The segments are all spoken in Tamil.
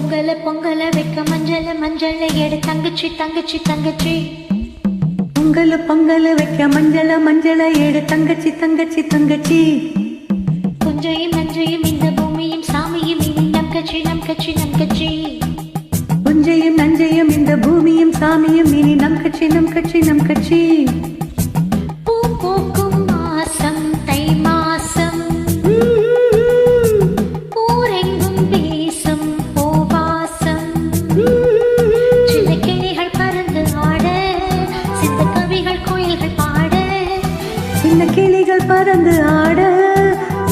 பொங்கல வைக்க மஞ்சள எடு தங்கச்சி தங்கச்சி தங்கச்சி. பொங்கல வைக்க மஞ்சள எடு தங்கச்சி தங்கச்சி தங்கச்சி. புஞ்சையும் நஞ்சையும் இந்த பூமியும் சாமியும் இனி நம் கட்சி நம் கட்சி நம் கட்சி. புஞ்சையும் நஞ்சையும் இந்த பூமியும் சாமியும் இனி நம் கட்சி நம் கட்சி நம் கட்சி. பூ பூக்கும் மாசம் தை மாசம், ஊரெங்கும் வீசும் பூவாசம். சின்ன கிளிகள் பறந்து ஆட, சித்த கவிகள் கோயில்கள் பாட. சின்ன கிளிகள் பறந்து ஆட,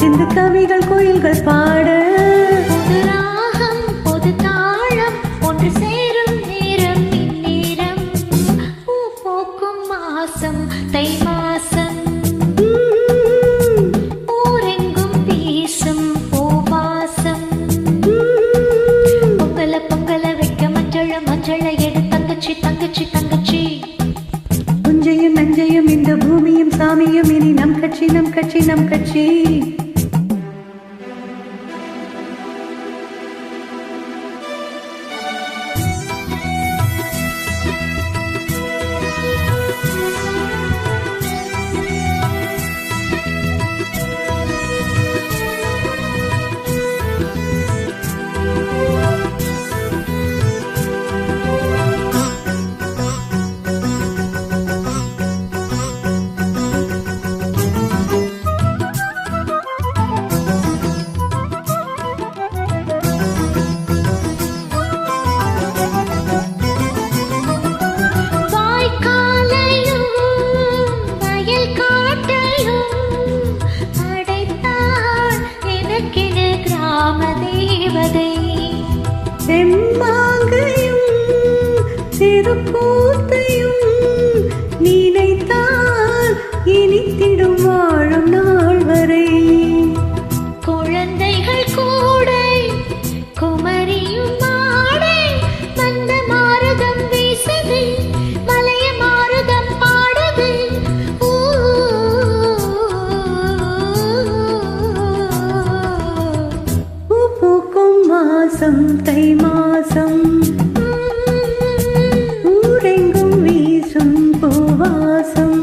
சிந்து கவிகள் கோயில்கள் பாட. புது ராகம் புது தாளம் ஒன்று சேரும் நேரம் இந்நேரம். பூ பூக்கும் மாசம் தை மாசம், ஊரெங்கும் வீசும் பூவாசம். பொங்கல வைக்க மஞ்சள எடு தங்கச்சி தங்கச்சி தங்கச்சி. புஞ்சையும் நஞ்சையும் இந்த பூமியும் சாமியும் இனி நம் கட்சி நம் கட்சி நம் கட்சி. செம்மாங்கையும் திருக்கூத்தையும் நினைத்தால் இனித்திடும் வாழும் நாள் வரை. குழந்தைகள் கூடை குமரியும் மாடை, வந்த மாருதம் வீசுது மலைய மாருதம் பாடுது. பூ பூக்கும் மாசம் தை மாசம், ஊரெங்கும் வீசும் பூவாசம்.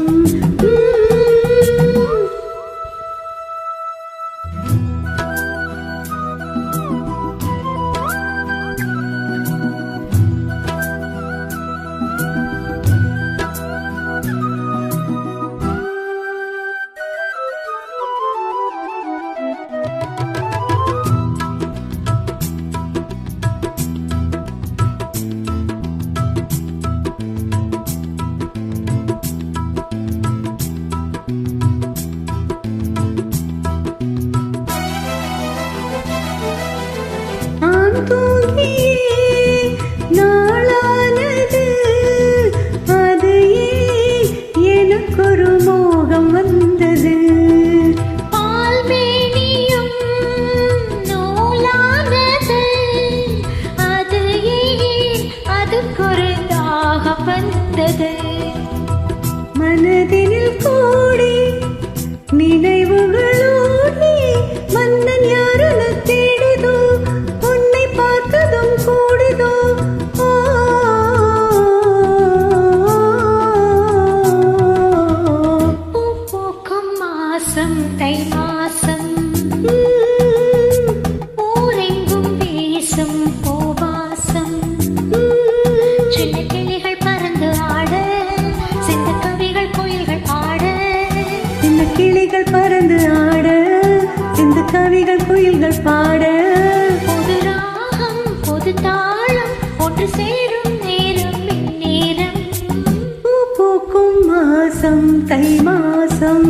நாளானது அது எனக்கொரு மோகம் வந்தது. பால்மேனியும் நூலானது அது அதுக்கொரு தாகம் வந்தது. மனதினில் கூடி நினைவுகளோடி மன்னன் யாருன தேடுதோ, உன்னை பார்த்ததும் கூடுதோ. பூ பூக்கும் மாசம் தை மாசம், ஊரெங்கும் வீசும் பூவாசம். சின்ன கிளிகள் பறந்து ஆட, சிந்த கவிகள் கோயில்கள் பாட. சின்ன கிளிகள் பறந்து ஆட, சிந்து கவிகள் கோயில்கள் பாட. புது ராகம் புது தாளம் ஒன்று சேரும் நேரம் இந்நேரம். பூ பூக்கும் மாசம் தை மாசம்.